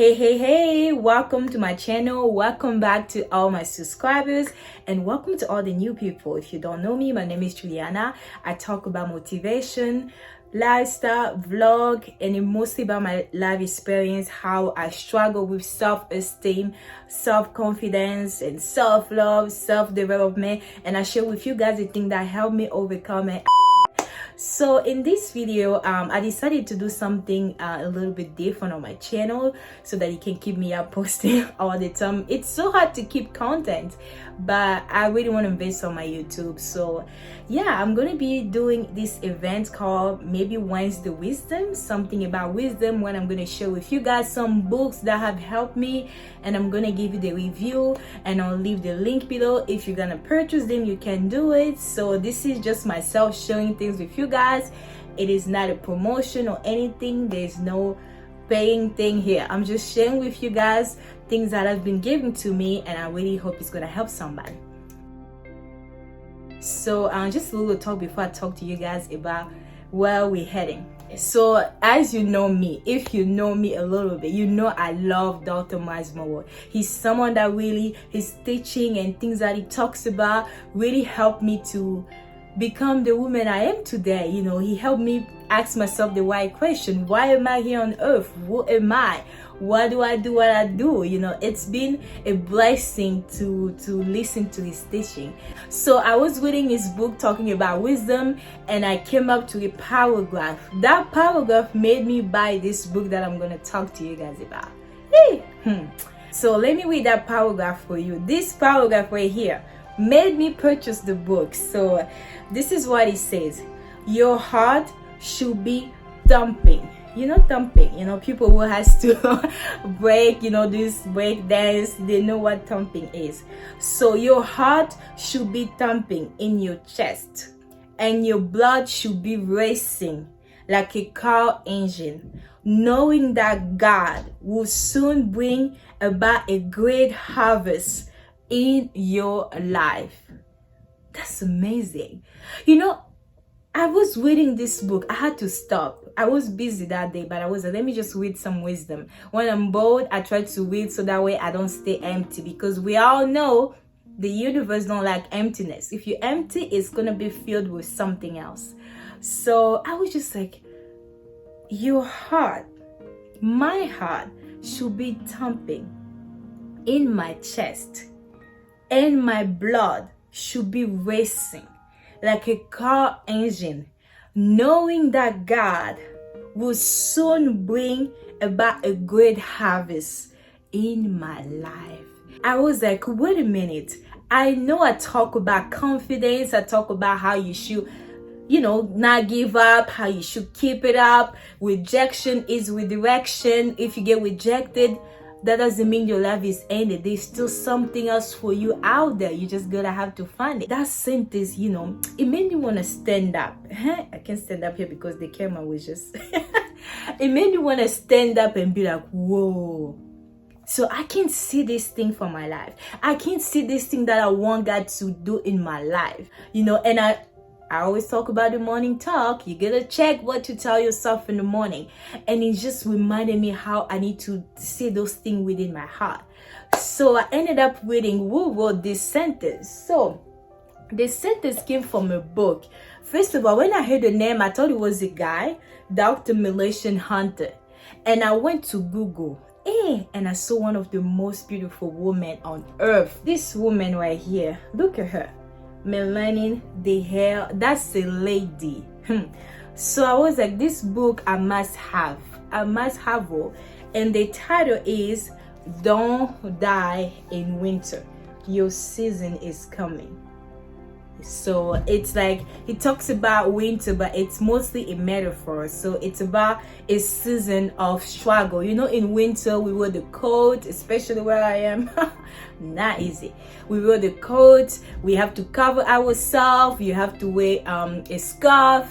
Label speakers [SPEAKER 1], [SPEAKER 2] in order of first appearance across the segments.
[SPEAKER 1] Hey, welcome to my channel. Welcome back to all my subscribers and welcome to all the new people. If you don't know me, my name is Juliana. I talk about motivation, lifestyle, vlog, and mostly about my life experience, how I struggle with self-esteem, self-confidence, and self-love, self-development, and I share with you guys the things that help me overcome it. So in this video, I decided to do something a little bit different on my channel so that you can keep me up posting all the time. It's so hard to keep content, but I really want to invest on my YouTube. So yeah, I'm gonna be doing this event called maybe Wednesday Wisdom, something about wisdom, when I'm gonna share with you guys some books that have helped me, and I'm gonna give you the review, and I'll leave the link below. If you're gonna purchase them, you can do it. So this is just myself sharing things with you guys. It is not a promotion or anything. There's no paying thing here. I'm just sharing with you guys things that have been given to me, and I really hope it's gonna help somebody. So just a little talk before I talk to you guys about where we're heading. So as you know me, if you know me a little bit, you know I love Dr. Myles Munroe. He's someone that really, his teaching and things that he talks about really helped me to become the woman I am today. You know, he helped me ask myself the right question: why am I here on earth? Who am I? Why do I do what I do? You know, it's been a blessing to listen to his teaching. So I was reading his book talking about wisdom, and I came up to a paragraph. That paragraph made me buy this book that I'm going to talk to you guys about. So let me read that paragraph for you. This paragraph right here made me purchase the book. So this is what it says: your heart should be thumping. You know, thumping, you know, people who has to break, you know, this break dance, they know what thumping is. So your heart should be thumping in your chest, and your blood should be racing like a car engine, knowing that God will soon bring about a great harvest in your life. That's amazing. You know, I was reading this book. I had to stop. I was busy that day, but I was like, let me just read some wisdom. When I'm bored, I try to read so that way I don't stay empty, because we all know the universe don't like emptiness. If you're empty, it's gonna be filled with something else. So I was just like, your heart, my heart should be thumping in my chest, and my blood should be racing like a car engine, knowing that God will soon bring about a great harvest in my life. I was like, wait a minute. I know I talk about confidence. I talk about how you should, you know, not give up, how you should keep it up. Rejection is redirection. If you get rejected, that doesn't mean your life is ended. There's still something else for you out there. You just gotta have to find it. That sentence, you know, it made me want to stand up. I can't stand up here because the camera was just it made me want to stand up and be like, whoa. So I can see this thing for my life. I can see this thing that I want God to do in my life. You know, and I always talk about the morning talk. You gotta check what to tell yourself in the morning. And it just reminded me how I need to say those things within my heart. So I ended up reading who wrote this sentence. So the sentence came from a book. First of all, when I heard the name, I thought it was a guy, Dr Millicent Hunter. And I went to Google. And I saw one of the most beautiful women on earth. This woman right here. Look at her. Melanin, the hair, that's a lady. So I was like, this book I must have it. And the title is Don't Die in Winter, Your Season is Coming. So it's like, he talks about winter, but it's mostly a metaphor. So it's about a season of struggle. You know, in winter we wear the coat, especially where I am. Not easy. We wear the coat, we have to cover ourselves, you have to wear a scarf,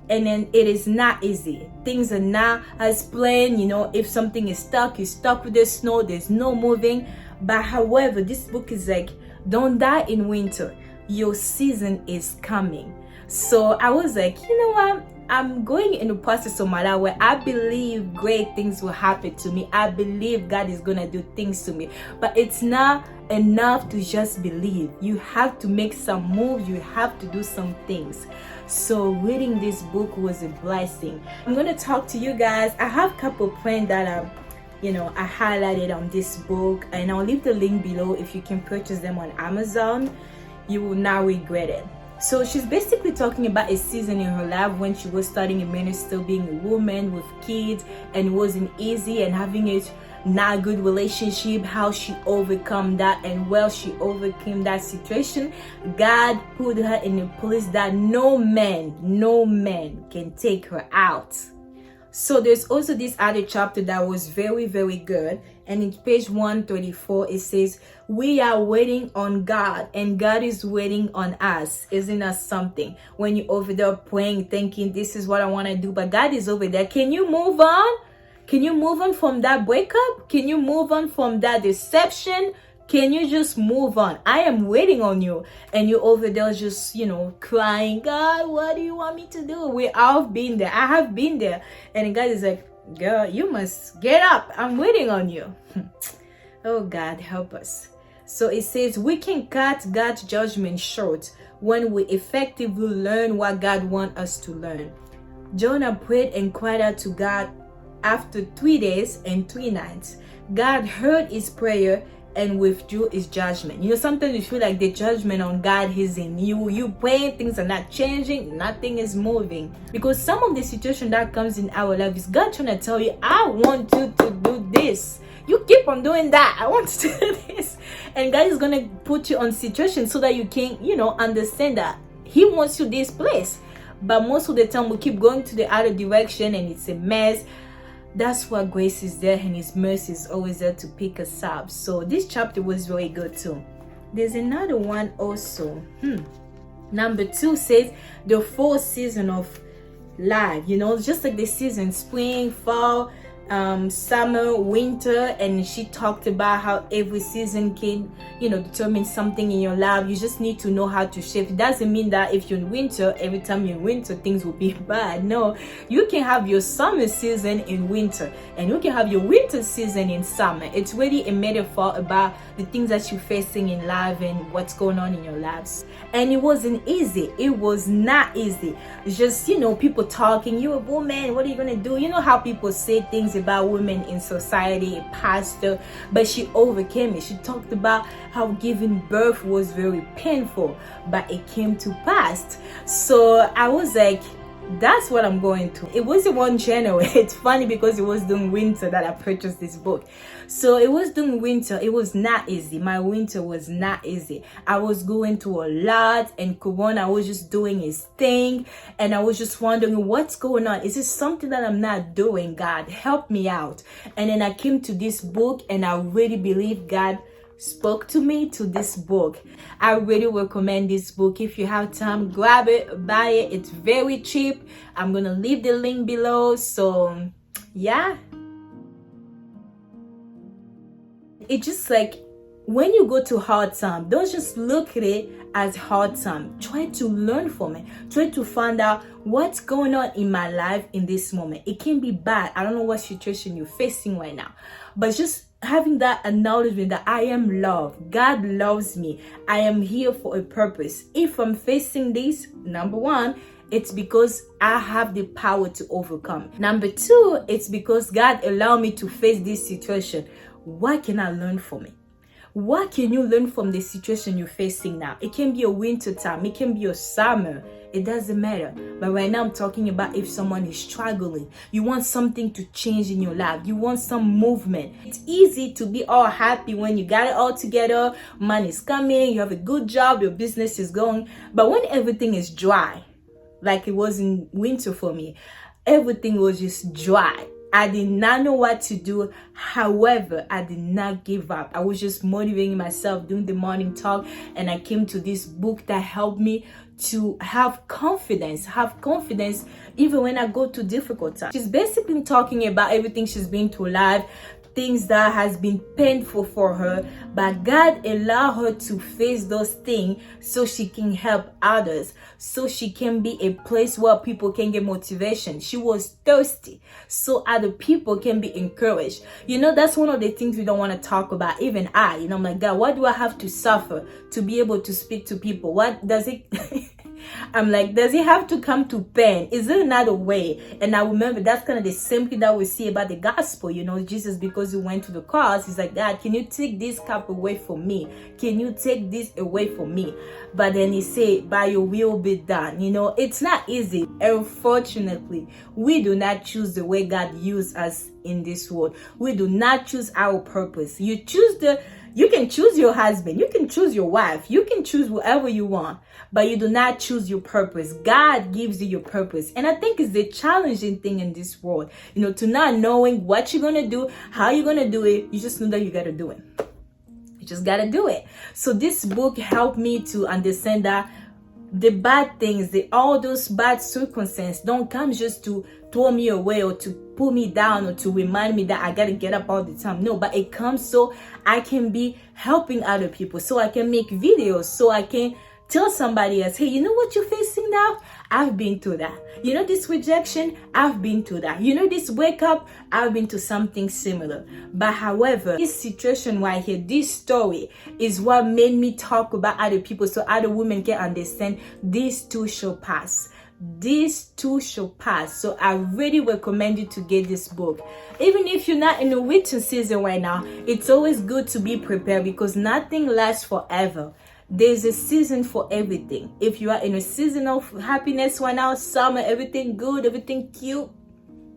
[SPEAKER 1] and then it is not easy. Things are not as planned. You know, if something is stuck, you're stuck with the snow, there's no moving. But however, this book is like, don't die in winter, your season is coming. So I was like, you know what? I'm going in the process of my life where I believe great things will happen to me. I believe God is going to do things to me. But it's not enough to just believe. You have to make some moves. You have to do some things. So reading this book was a blessing. I'm going to talk to you guys. I have a couple of points that I highlighted on this book. And I'll leave the link below. If you can purchase them on Amazon, you will not regret it. So she's basically talking about a season in her life when she was starting a ministry, being a woman with kids, and it wasn't easy, and having a not good relationship, how she overcome that. And while she overcame that situation, God put her in a place that no man can take her out. So there's also this other chapter that was very, very good. And in page 134, it says, we are waiting on God and God is waiting on us. Isn't that something? When you're over there praying, thinking, this is what I want to do, but God is over there. Can you move on? Can you move on from that breakup? Can you move on from that deception? Can you just move on? I am waiting on you. And you're over there just, crying, God, what do you want me to do? We all been there. I have been there. And God is like, girl, you must get up. I'm waiting on you. Oh, God, help us. So it says, we can cut God's judgment short when we effectively learn what God wants us to learn. Jonah prayed and cried out to God after 3 days and 3 nights. God heard his prayer and withdrew his judgment. Sometimes you feel like the judgment on God is in you. You praying, things are not changing, nothing is moving. Because some of the situation that comes in our life is God trying to tell you, I want you to do this. You keep on doing that. I want you to do this. And God is going to put you on situation so that you can, understand that He wants you this place. But most of the time we keep going to the other direction and it's a mess. That's why grace is there and His mercy is always there to pick us up. So this chapter was very good too. There's another one also. Number 2 says the 4 season of life. Just like the season, spring, fall, summer, winter, and she talked about how every season can determine something in your life. You just need to know how to shift. It doesn't mean that if you're in winter, every time you're in winter things will be bad. No, you can have your summer season in winter and you can have your winter season in summer. It's really a metaphor about the things that you're facing in life and what's going on in your lives. And it wasn't easy. It was not easy. It's just people talking, you're a woman, what are you gonna do? You know how people say things about women in society, a pastor, but she overcame it. She talked about how giving birth was very painful, but it came to pass. So I was like, that's what I'm going to. It was one January. It's funny because it was during winter that I purchased this book. So it was during winter. It was not easy. My winter was not easy. I was going through a lot, and Corona was just doing his thing, and I was just wondering what's going on. Is this something that I'm not doing? God, help me out. And then I came to this book, and I really believe God spoke to me to this book. I really recommend this book. If you have time, grab it, buy it. It's very cheap. I'm gonna leave the link below. So yeah, it's just like when you go to hard time, don't just look at it as hard time. Try to learn from it. Try to find out what's going on in my life in this moment. It can be bad. I don't know what situation you're facing right now, but just having that acknowledgement that I am loved. God loves me. I am here for a purpose. If I'm facing this, number 1, it's because I have the power to overcome. Number 2, it's because God allowed me to face this situation. What can I learn from it? What can you learn from the situation you're facing now? It can be a winter time. It can be a summer. It doesn't matter. But right now I'm talking about if someone is struggling. You want something to change in your life. You want some movement. It's easy to be all happy when you got it all together. Money's coming. You have a good job. Your business is going. But when everything is dry, like it was in winter for me, everything was just dry. I did not know what to do. However, I did not give up. I was just motivating myself, doing the morning talk, and I came to this book that helped me to have confidence even when I go to difficult times. She's basically talking about everything she's been through life, things that has been painful for her, but God allowed her to face those things so she can help others, so she can be a place where people can get motivation. She was thirsty so other people can be encouraged. That's one of the things we don't want to talk about. Even I'm like, God, why do I have to suffer to be able to speak to people? What does it I'm like, does it have to come to pain? Is there another way? And I remember that's kind of the same thing that we see about the gospel. Jesus, because he went to the cross, he's like, God, can you take this cup away from me? Can you take this away from me? But then he said, by your will be done. It's not easy. Unfortunately, we do not choose the way God used us in this world. We do not choose our purpose. You can choose your husband, you can choose your wife, you can choose whoever you want, but you do not choose your purpose. God gives you your purpose. And I think it's the challenging thing in this world, to not knowing what you're going to do, how you're going to do it. You just know that you got to do it. You just got to do it. So this book helped me to understand that the bad things, all those bad circumstances don't come just to throw me away or to pull me down or to remind me that I gotta get up all the time. No, but it comes so I can be helping other people, so I can make videos, so I can tell somebody else, hey, you know what you're facing now? I've been through that. This rejection, I've been through that. This wake up, I've been to something similar. But however, this situation right here, this story is what made me talk about other people so other women can understand this too shall pass. This too shall pass. So I really recommend you to get this book. Even if you're not in a waiting season right now, it's always good to be prepared because nothing lasts forever. There's a season for everything. If you are in a season of happiness right now, summer, everything good, everything cute,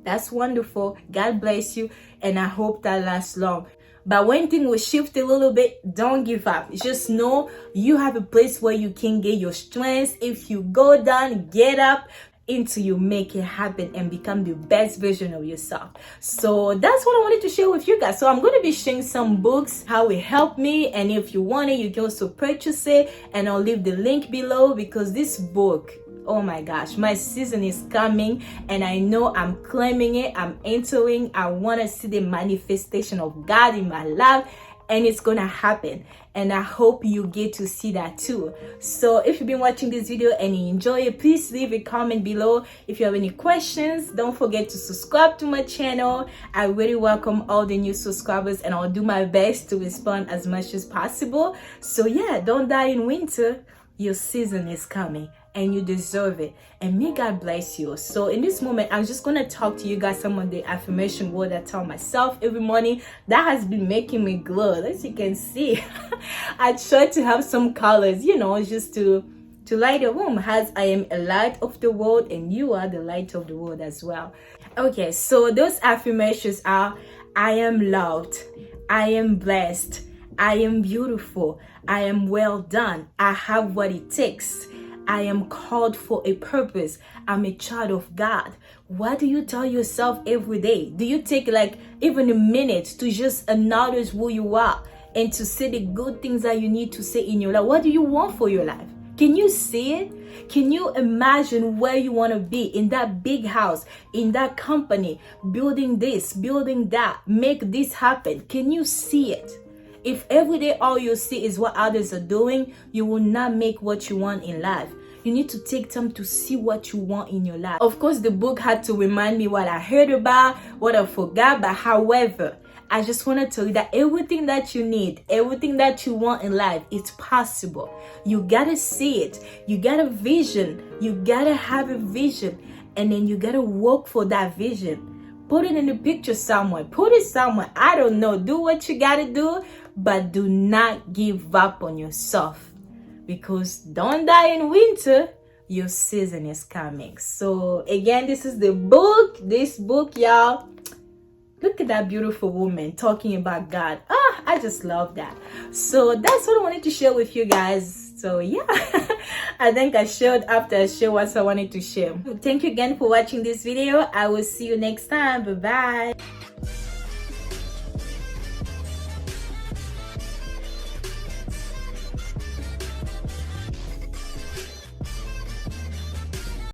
[SPEAKER 1] that's wonderful. God bless you, and I hope that lasts long. But when things will shift a little bit, don't give up. Just know you have a place where you can get your strength. If you go down, get up until you make it happen and become the best version of yourself. So that's what I wanted to share with you guys. So I'm going to be sharing some books, how it helped me. And if you want it, you can also purchase it. And I'll leave the link below because this book, oh my gosh, my season is coming and I know I'm claiming it. I'm entering. I want to see the manifestation of God in my life, and it's gonna happen, and I hope you get to see that too. So if you've been watching this video and you enjoy it, please leave a comment below. If you have any questions, don't forget to subscribe to my channel. I really welcome all the new subscribers and I'll do my best to respond as much as possible. So yeah, don't die in winter. Your season is coming and you deserve it, and may God bless you. So in this moment, I'm just going to talk to you guys some of the affirmation word I tell myself every morning that has been making me glow. As you can see, I try to have some colors, just to light the room, as I am a light of the world and you are the light of the world as well. Okay, so those affirmations are: I am loved, I am blessed, I am beautiful, I am well done, I have what it takes, I am called for a purpose, I'm a child of God. What do you tell yourself every day? Do you take even a minute to just acknowledge who you are and to say the good things that you need to say in your life? What do you want for your life? Can you see it? Can you imagine where you want to be in that big house, in that company, building this, building that, make this happen? Can you see it? If every day all you see is what others are doing, you will not make what you want in life. You need to take time to see what you want in your life. Of course, the book had to remind me what I heard about, what I forgot, but however, I just want to tell you that everything that you need, everything that you want in life, it's possible. You gotta see it. You got a vision. You gotta have a vision, and then you gotta work for that vision. Put it in a picture somewhere. Put it somewhere. I don't know. Do what you gotta do, but do not give up on yourself, because don't die in winter. Your season is coming. So again, this is the book. This book, y'all. Look at that beautiful woman talking about God. I just love that. So that's what I wanted to share with you guys. So yeah, I think I shared after I shared what I wanted to share. Thank you again for watching this video. I will see you next time. Bye bye.